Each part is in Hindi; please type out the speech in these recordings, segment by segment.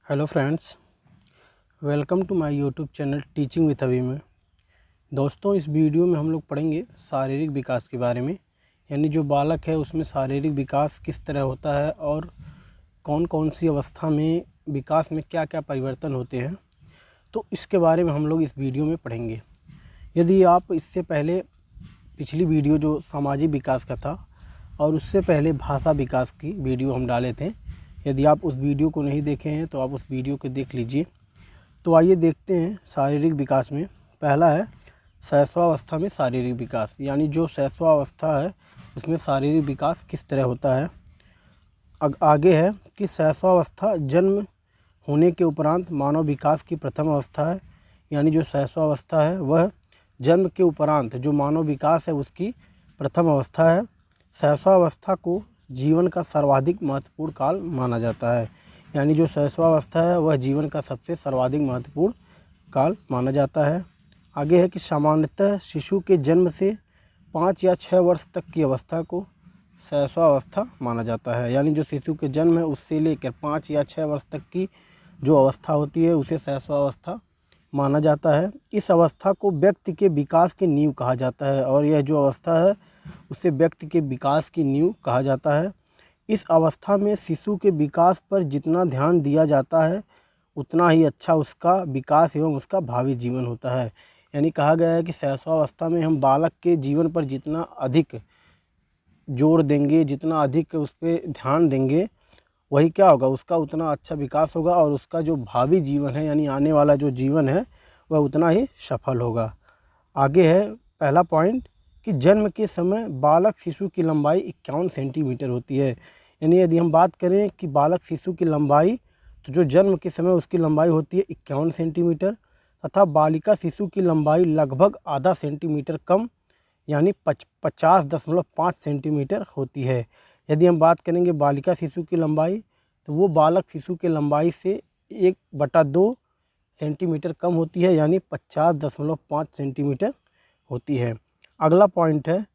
Hello friends, welcome to my YouTube channel teaching with Abhi में। दोस्तों, इस वीडियो में हम लोग पढ़ेंगे शारीरिक विकास के बारे में। यानी जो बालक है उसमें शारीरिक विकास किस तरह होता है और कौन कौन सी अवस्था में विकास में क्या क्या परिवर्तन होते हैं, तो इसके बारे में हम लोग इस वीडियो में पढ़ेंगे। यदि आप इससे पहले पिछली वीडियो जो सामाजिक विकास का था और उससे पहले भाषा विकास की वीडियो हम डाले थे, यदि आप उस वीडियो को नहीं देखे हैं तो आप उस वीडियो को देख लीजिए। तो आइए देखते हैं शारीरिक विकास में। पहला है शैशवावस्था में शारीरिक विकास, यानी जो शैशवावस्था है उसमें शारीरिक विकास किस तरह होता है। आगे है कि शैशवावस्था जन्म होने के उपरांत मानव विकास की प्रथम अवस्था है। यानी जो शैशवावस्था है वह जन्म के उपरांत जो मानव विकास है उसकी प्रथम अवस्था है। शैशवावस्था को जीवन का सर्वाधिक महत्वपूर्ण काल माना जाता है। यानी जो शैशवावस्था है वह जीवन का सबसे सर्वाधिक महत्वपूर्ण काल माना जाता है। आगे है कि सामान्यतः शिशु के जन्म से 5 या 6 वर्ष तक की अवस्था को शैशवावस्था माना जाता है। यानी जो शिशु के जन्म है उससे लेकर 5 या 6 वर्ष तक की जो अवस्था होती है उसे शैशवावस्था माना जाता है। इस अवस्था को व्यक्ति के विकास की नींव कहा जाता है और यह जो अवस्था है उसे व्यक्ति के विकास की नींव कहा जाता है। इस अवस्था में शिशु के विकास पर जितना ध्यान दिया जाता है उतना ही अच्छा उसका विकास एवं उसका भावी जीवन होता है। यानी कहा गया है कि शैशवावस्था में हम बालक के जीवन पर जितना अधिक जोर देंगे, जितना अधिक उस पर ध्यान देंगे, वही क्या होगा, उसका उतना अच्छा विकास होगा और उसका जो भावी जीवन है यानी आने वाला जो जीवन है वह उतना ही सफल होगा। आगे है पहला पॉइंट कि जन्म के समय बालक शिशु की लंबाई 51 सेंटीमीटर होती है। यानी यदि हम बात करें कि बालक शिशु की लंबाई, तो जो जन्म के समय उसकी लंबाई होती है 51 सेंटीमीटर तथा बालिका शिशु की लंबाई लगभग आधा सेंटीमीटर कम यानी 50.5 सेंटीमीटर होती है। यदि हम बात करेंगे बालिका शिशु की लंबाई, तो वो बालक शिशु की लंबाई से 1/2 सेंटीमीटर कम होती है यानी 50.5 सेंटीमीटर होती है। अगला पॉइंट है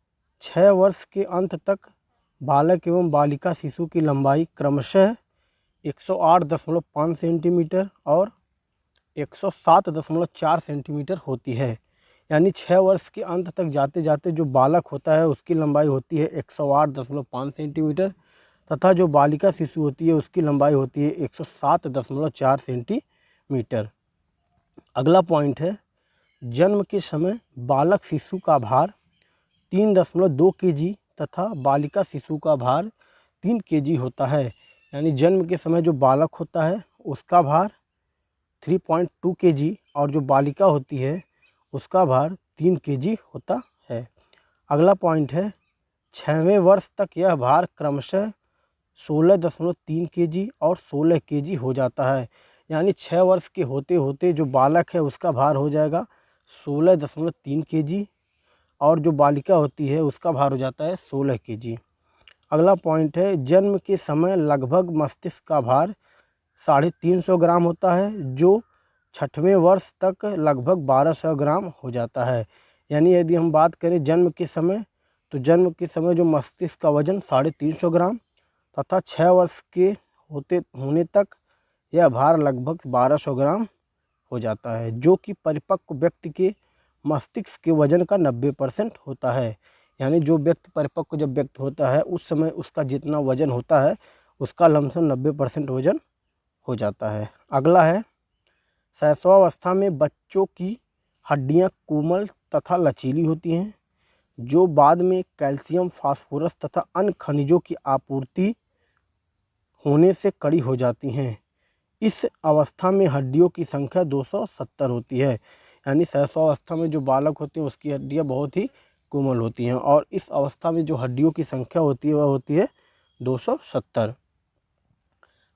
6 वर्ष के अंत तक बालक एवं बालिका शिशु की लंबाई क्रमशः 108.5 सेंटीमीटर और 107.4 सेंटीमीटर होती है। यानी 6 वर्ष के अंत तक जाते जाते जो बालक होता है उसकी लंबाई होती है 108.5 सेंटीमीटर तथा जो बालिका शिशु होती है उसकी लंबाई होती है 107.4 सेंटीमीटर। अगला पॉइंट है जन्म के समय बालक शिशु का भार 3.2 केजी तथा बालिका शिशु का भार 3 केजी होता है। यानी जन्म के समय जो बालक होता है उसका भार 3.2 केजी और जो बालिका होती है उसका भार 3 केजी होता है। अगला पॉइंट है 6वें वर्ष तक यह भार क्रमशः 16.3 केजी और 16 केजी हो जाता है। यानी 6 वर्ष के होते होते जो बालक है उसका भार हो जाएगा 16.3 केजी और जो बालिका होती है उसका भार हो जाता है 16 केजी। अगला पॉइंट है जन्म के समय लगभग मस्तिष्क का भार 350 ग्राम होता है जो 6वें वर्ष तक लगभग 1200 ग्राम हो जाता है। यानी यदि हम बात करें जन्म के समय, तो जन्म के समय जो मस्तिष्क का वजन 350 ग्राम तथा 6 वर्ष के होने तक यह भार लगभग 1200 ग्राम हो जाता है, जो कि परिपक्व व्यक्ति के मस्तिष्क के वजन का 90% होता है। यानी जो व्यक्ति परिपक्व जब व्यक्ति होता है उस समय उसका जितना वजन होता है उसका लमसम 90% वजन हो जाता है। अगला है शैशवावस्था में बच्चों की हड्डियां कोमल तथा लचीली होती हैं जो बाद में कैल्शियम, फास्फोरस तथा अन्य खनिजों की आपूर्ति होने से कड़ी हो जाती हैं। इस अवस्था में हड्डियों की संख्या 270 होती है। यानी शैशवावस्था में जो बालक होते हैं उसकी हड्डियां बहुत ही कोमल होती हैं और इस अवस्था में जो हड्डियों की संख्या होती है वह होती है 270।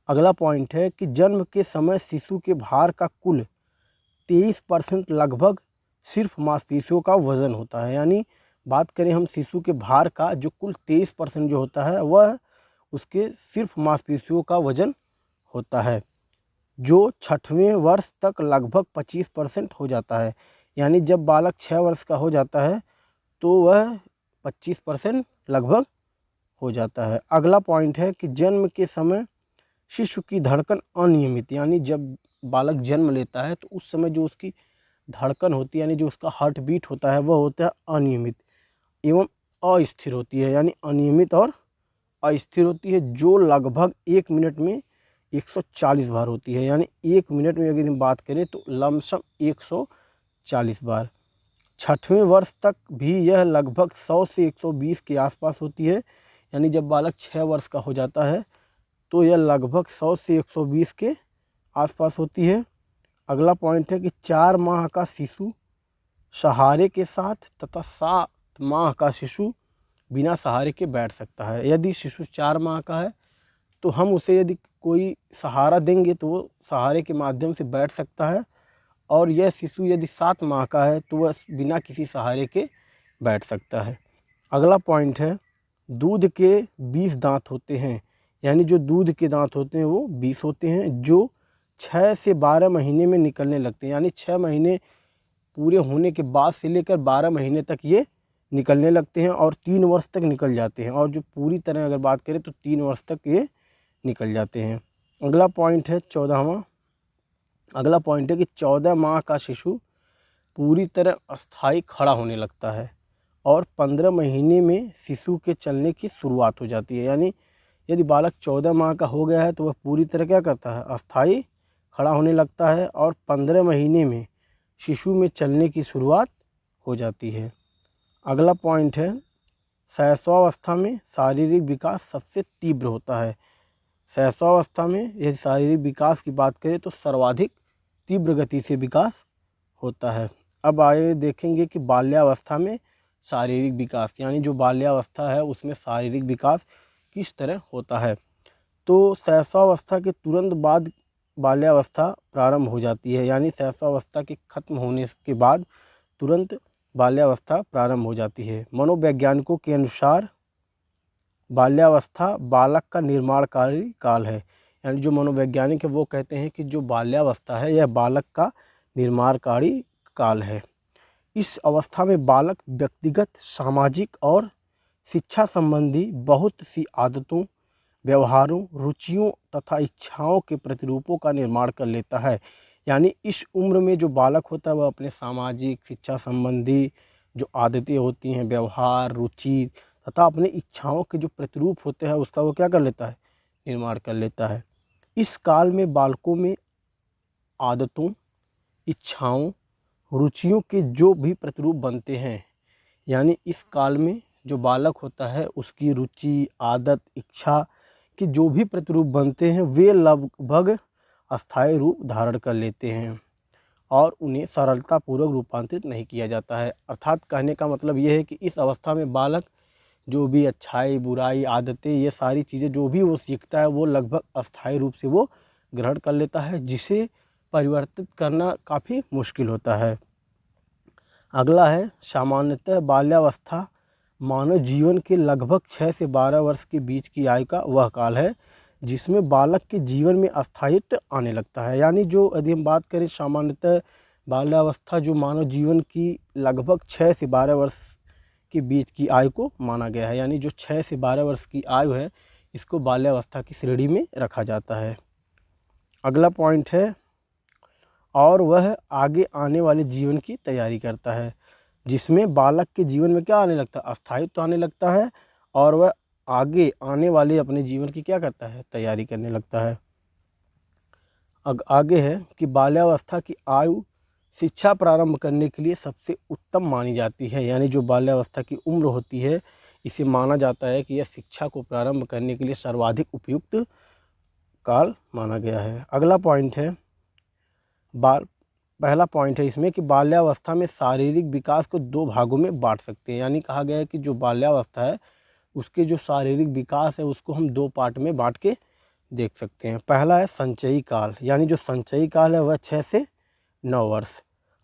अगला पॉइंट है कि जन्म के समय शिशु के भार का कुल 23% लगभग सिर्फ मांसपेशियों का वजन होता है। यानी बात करें हम शिशु के भार का, जो कुल 23% जो होता है वह उसके सिर्फ मांसपेशियों का वजन होता है, जो 6वें वर्ष तक लगभग 25% हो जाता है। यानी जब बालक 6 वर्ष का हो जाता है तो वह 25% लगभग हो जाता है। अगला पॉइंट है कि जन्म के समय शिशु की धड़कन अनियमित, यानी जब बालक जन्म लेता है तो उस समय जो उसकी धड़कन होती है, यानी जो उसका हार्ट बीट होता है, वह होता है अनियमित एवं अस्थिर होती है, यानी अनियमित और अस्थिर होती है, जो लगभग 1 मिनट में 140 बार होती है। यानी 1 मिनट में अगर हम बात करें तो लमसम 140 बार। 6वें वर्ष तक भी यह लगभग 100 से 120 के आसपास होती है। यानी जब बालक 6 वर्ष का हो जाता है तो यह लगभग 100 से 120 के आसपास होती है। अगला पॉइंट है कि 4 माह का शिशु सहारे के साथ तथा 7 माह का शिशु बिना सहारे के बैठ सकता है। यदि शिशु 4 माह का है तो हम उसे यदि कोई सहारा देंगे तो वो सहारे के माध्यम से बैठ सकता है, और यह शिशु यदि 7 माह का है तो वह बिना किसी सहारे के बैठ सकता है। अगला पॉइंट है, दूध के 20 दांत होते हैं। यानी जो दूध के दांत होते हैं वो 20 होते हैं, जो 6 से 12 महीने में निकलने लगते हैं। यानी 6 महीने पूरे होने के बाद से लेकर 12 महीने तक ये निकलने लगते हैं और 3 वर्ष तक निकल जाते हैं, और जो पूरी तरह अगर बात करें तो 3 वर्ष तक ये निकल जाते हैं। अगला पॉइंट है 14वां। अगला पॉइंट है कि 14 माह का शिशु पूरी तरह अस्थायी खड़ा होने लगता है और 15 महीने में शिशु के चलने की शुरुआत हो जाती है। यानी यदि बालक 14 माह का हो गया है तो वह पूरी तरह क्या करता है, अस्थायी खड़ा होने लगता है, और 15 महीने में शिशु में चलने की शुरुआत हो जाती है। अगला पॉइंट है, शैशवावस्था में शारीरिक विकास सबसे तीव्र होता है। शैशवावस्था में यदि शारीरिक विकास की बात करें तो सर्वाधिक तीव्र गति से विकास होता है। अब आगे देखेंगे कि बाल्यावस्था में शारीरिक विकास, यानी जो बाल्यावस्था है उसमें शारीरिक विकास किस तरह होता है। तो शैशवावस्था के तुरंत बाद बाल्यावस्था प्रारंभ हो जाती है। यानी शैशवावस्था के खत्म होने के बाद तुरंत बाल्यावस्था प्रारंभ हो जाती है। मनोवैज्ञानिकों के अनुसार बाल्यावस्था बालक का निर्माणकारी काल है। यानी जो मनोवैज्ञानिक है वो कहते हैं कि जो बाल्यावस्था है यह बालक का निर्माणकारी काल है। इस अवस्था में बालक व्यक्तिगत, सामाजिक और शिक्षा संबंधी बहुत सी आदतों, व्यवहारों, रुचियों तथा इच्छाओं के प्रतिरूपों का निर्माण कर लेता है। यानी इस उम्र में जो बालक होता है वह अपने सामाजिक, शिक्षा संबंधी जो आदतें होती हैं, व्यवहार, रुचि तथा अपनी इच्छाओं के जो प्रतिरूप होते हैं उसका वो क्या कर लेता है, निर्माण कर लेता है। इस काल में बालकों में आदतों, इच्छाओं, रुचियों के जो भी प्रतिरूप बनते हैं, यानी इस काल में जो बालक होता है उसकी रुचि, आदत, इच्छा के जो भी प्रतिरूप बनते हैं वे लगभग अस्थायी रूप धारण कर लेते हैं और उन्हें सरलतापूर्वक रूपांतरित नहीं किया जाता है। अर्थात कहने का मतलब यह है कि इस अवस्था में बालक जो भी अच्छाई, बुराई, आदतें, ये सारी चीज़ें जो भी वो सीखता है वो लगभग अस्थायी रूप से वो ग्रहण कर लेता है, जिसे परिवर्तित करना काफ़ी मुश्किल होता है। अगला है, सामान्यतः बाल्यावस्था मानव जीवन के लगभग 6 से 12 वर्ष के बीच की आयु का वह काल है जिसमें बालक के जीवन में अस्थायित्व आने लगता है। यानी जो यदि हम बात करें सामान्यतः बाल्यावस्था जो मानव जीवन की लगभग 6 से 12 वर्ष के बीच की आयु को माना गया है। यानी जो 6 से 12 वर्ष की आयु है इसको बाल्यावस्था की श्रेणी में रखा जाता है। अगला पॉइंट है, और वह आगे आने वाले जीवन की तैयारी करता है, जिसमें बालक के जीवन में क्या आने लगता है, अस्थायित्व आने लगता है, और वह आगे आने वाले अपने जीवन की क्या करता है, तैयारी करने लगता है। आगे है कि बाल्यावस्था की आयु शिक्षा प्रारंभ करने के लिए सबसे उत्तम मानी जाती है। यानी जो बाल्यावस्था की उम्र होती है इसे माना जाता है कि यह शिक्षा को प्रारंभ करने के लिए सर्वाधिक उपयुक्त काल माना गया है। अगला पॉइंट है, पहला पॉइंट है इसमें कि बाल्यावस्था में शारीरिक विकास को 2 भागों में बांट सकते हैं। यानी कहा गया है कि जो बाल्यावस्था है उसके जो शारीरिक विकास है उसको हम 2 पार्ट में बांट के देख सकते हैं। पहला है संचयी काल, यानी जो संचयी काल है वह 6 से 9 वर्ष,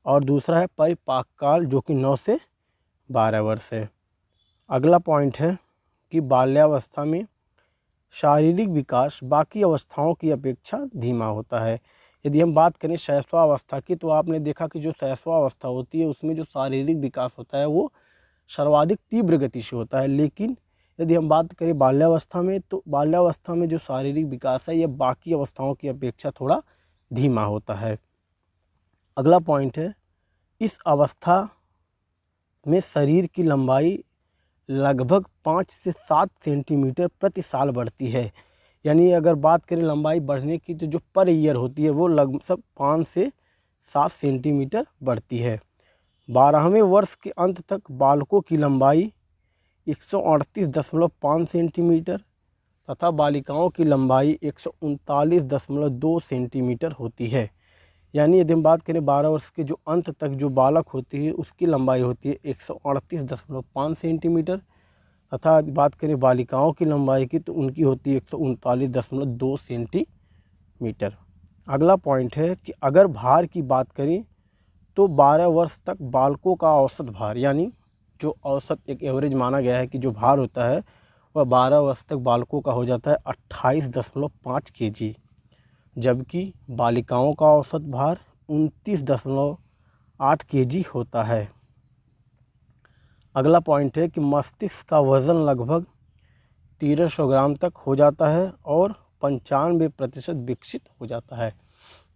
और दूसरा है परिपाक काल जो कि 9 से 12 वर्ष है। अगला पॉइंट है कि बाल्यावस्था में शारीरिक विकास बाकी अवस्थाओं की अपेक्षा धीमा होता है। यदि हम बात करें शैशवावस्था की तो आपने देखा कि जो शैशवावस्था होती है उसमें जो शारीरिक विकास होता है वो सर्वाधिक तीव्र गति से होता है, लेकिन यदि हम बात करें बाल्यावस्था में, तो बाल्यावस्था में जो शारीरिक विकास है यह बाकी अवस्थाओं की अपेक्षा थोड़ा धीमा होता है। अगला पॉइंट है, इस अवस्था में शरीर की लंबाई लगभग 5 से 7 सेंटीमीटर प्रति साल बढ़ती है। यानी अगर बात करें लंबाई बढ़ने की, तो जो पर ईयर होती है वो लगभग 5 से 7 सेंटीमीटर बढ़ती है। 12वें वर्ष के अंत तक बालकों की लंबाई 138.5 सेंटीमीटर तथा बालिकाओं की लंबाई 139.2 सेंटीमीटर होती है। यानी यदि हम बात करें 12 वर्ष के जो अंत तक जो बालक होती है उसकी लंबाई होती है 138.5 सेंटीमीटर तथा बात करें बालिकाओं की लंबाई की तो उनकी होती है 139.2 सेंटीमीटर। अगला पॉइंट है कि अगर भार की बात करें तो 12 वर्ष तक बालकों का औसत भार, यानी जो औसत एक एवरेज माना गया है कि जो भार होता है वह 12 वर्ष तक बालकों का हो जाता है 28.5 केजी, जबकि बालिकाओं का औसत भार 29.8 केजी होता है। अगला पॉइंट है कि मस्तिष्क का वज़न लगभग 1300 ग्राम तक हो जाता है और 95% विकसित हो जाता है।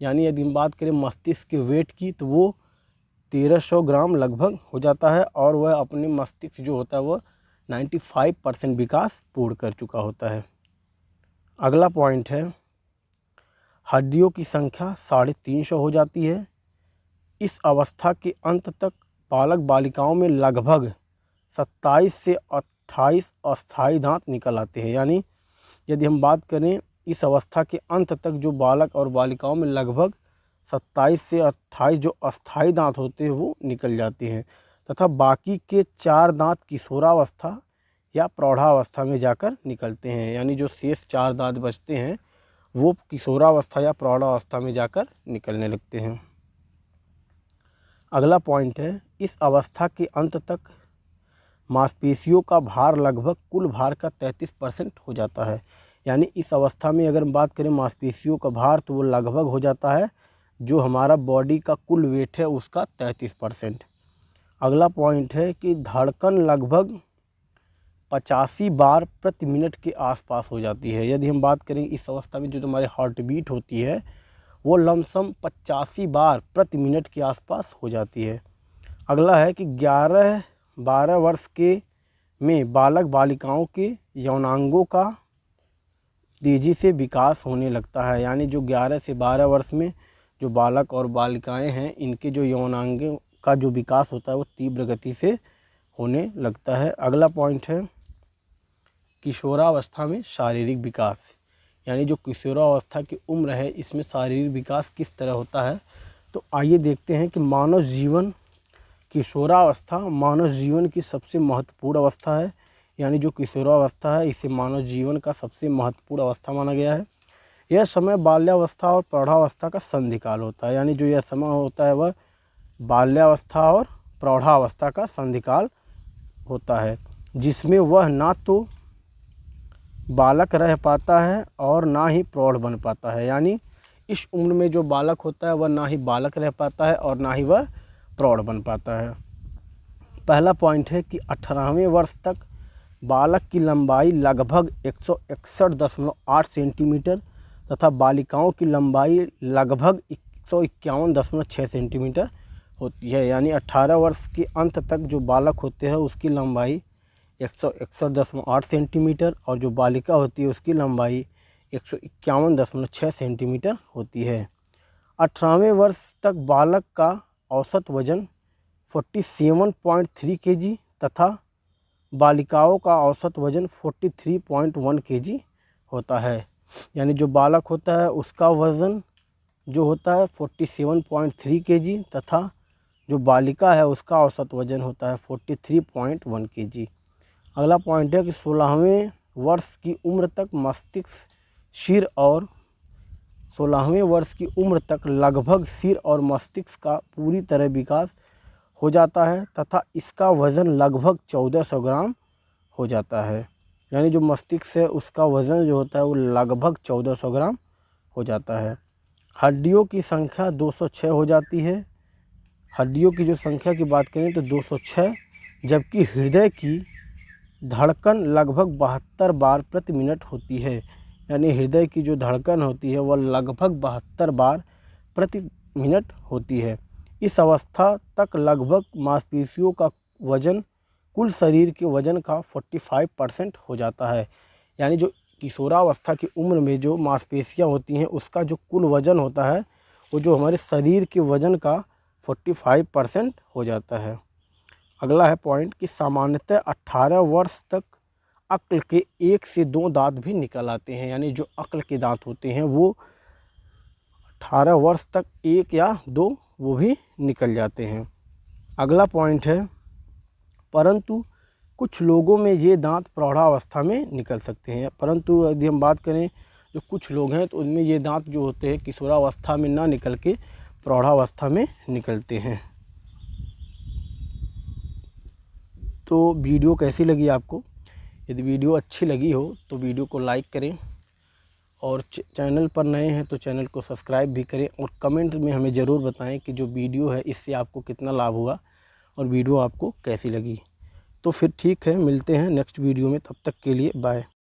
यानी यदि हम बात करें मस्तिष्क के वेट की तो वो 1300 ग्राम लगभग हो जाता है और वह अपने मस्तिष्क जो होता है वह 95% विकास पूर्ण कर चुका होता है। अगला पॉइंट है, हड्डियों की संख्या 350 हो जाती है। इस अवस्था के अंत तक बालक बालिकाओं में लगभग 27 से 28 अस्थायी दांत निकल आते हैं। यानी यदि हम बात करें इस अवस्था के अंत तक जो बालक और बालिकाओं में लगभग 27 से 28 जो अस्थायी दांत होते हैं वो निकल जाते हैं तथा बाकी के 4 दांत किशोरावस्था या प्रौढ़ावस्था में जाकर निकलते हैं। यानी जो शेष 4 दांत बचते हैं वो किशोरावस्था या प्रौढ़ावस्था में जाकर निकलने लगते हैं। अगला पॉइंट है, इस अवस्था के अंत तक मांसपेशियों का भार लगभग कुल भार का 33% हो जाता है। यानी इस अवस्था में अगर हम बात करें मांसपेशियों का भार तो वो लगभग हो जाता है जो हमारा बॉडी का कुल वेट है उसका 33%। अगला पॉइंट है कि धड़कन लगभग 85 बार प्रति मिनट के आसपास हो जाती है। यदि हम बात करें इस अवस्था में जो हमारी हार्ट बीट होती है वो लमसम 85 बार प्रति मिनट के आसपास हो जाती है। अगला है कि 11-12 वर्ष के में बालक बालिकाओं के यौनांगों का तेज़ी से विकास होने लगता है। यानी जो 11 से 12 वर्ष में जो बालक और बालिकाएं हैं इनके जो यौनांगों का जो विकास होता है वो तीव्र गति से होने लगता है। अगला पॉइंट है, किशोरावस्था में शारीरिक विकास। यानी जो किशोरावस्था की उम्र है इसमें शारीरिक विकास किस तरह होता है, तो आइए देखते हैं कि मानव जीवन किशोरावस्था मानव जीवन की सबसे महत्वपूर्ण अवस्था है। यानी जो किशोरावस्था है इसे मानव जीवन का सबसे महत्वपूर्ण अवस्था माना गया है। यह समय बाल्यावस्था और प्रौढ़ावस्था का संधिकाल होता है। यानी जो यह समय होता है वह बाल्यावस्था और प्रौढ़ावस्था का संधिकाल होता है, जिसमें वह ना तो बालक रह पाता है और ना ही प्रौढ़ बन पाता है। यानी इस उम्र में जो बालक होता है वह ना ही बालक रह पाता है और ना ही वह प्रौढ़ बन पाता है। पहला पॉइंट है कि 18वें वर्ष तक बालक की लंबाई लगभग 161.8 सेंटीमीटर तथा बालिकाओं की लंबाई लगभग 151.6 सेंटीमीटर होती है। यानी 18 वर्ष के अंत तक जो बालक होते हैं उसकी लंबाई 161.8 सेंटीमीटर और जो बालिका होती है उसकी लंबाई 151.6 सेंटीमीटर होती है। 18वें वर्ष तक बालक का औसत वजन 47.3 केजी तथा बालिकाओं का औसत वजन 43.1 केजी होता है। यानी जो बालक होता है उसका वज़न जो होता है 47.3 केजी तथा जो बालिका है उसका औसत वजन होता है 43.1 केजी। अगला पॉइंट है कि 16वें वर्ष की उम्र तक मस्तिष्क सिर और 16वें वर्ष की उम्र तक लगभग सिर और मस्तिष्क का पूरी तरह विकास हो जाता है तथा इसका वज़न लगभग 1400 ग्राम हो जाता है। यानी जो मस्तिष्क है उसका वज़न जो होता है वो लगभग 1400 ग्राम हो जाता है। हड्डियों की संख्या 206 हो जाती है। हड्डियों की जो संख्या की बात करें तो 206, जबकि हृदय की धड़कन लगभग 72 बार प्रति मिनट होती है। यानी हृदय की जो धड़कन होती है वह लगभग 72 बार प्रति मिनट होती है। इस अवस्था तक लगभग मांसपेशियों का वजन कुल शरीर के वजन का 45% हो जाता है। यानी जो किशोरावस्था की उम्र में जो मांसपेशियां होती हैं उसका जो कुल वजन होता है वो जो हमारे शरीर के वजन का 45% हो जाता है। अगला है पॉइंट कि सामान्यतः 18 वर्ष तक अक्ल के 1 से 2 दांत भी निकल आते हैं। यानी जो अक्ल के दांत होते हैं वो 18 वर्ष तक 1 या 2 वो भी निकल जाते हैं। अगला पॉइंट है परंतु कुछ लोगों में ये दांत प्रौढ़ावस्था में निकल सकते हैं। परंतु यदि हम बात करें जो कुछ लोग हैं तो उनमें ये दांत जो होते हैं किशोरावस्था में ना निकल के प्रौढ़ावस्था में निकलते हैं। तो वीडियो कैसी लगी आपको? यदि वीडियो अच्छी लगी हो तो वीडियो को लाइक करें और चैनल पर नए हैं तो चैनल को सब्सक्राइब भी करें और कमेंट में हमें ज़रूर बताएं कि जो वीडियो है इससे आपको कितना लाभ हुआ और वीडियो आपको कैसी लगी। तो फिर ठीक है, मिलते हैं नेक्स्ट वीडियो में, तब तक के लिए बाय।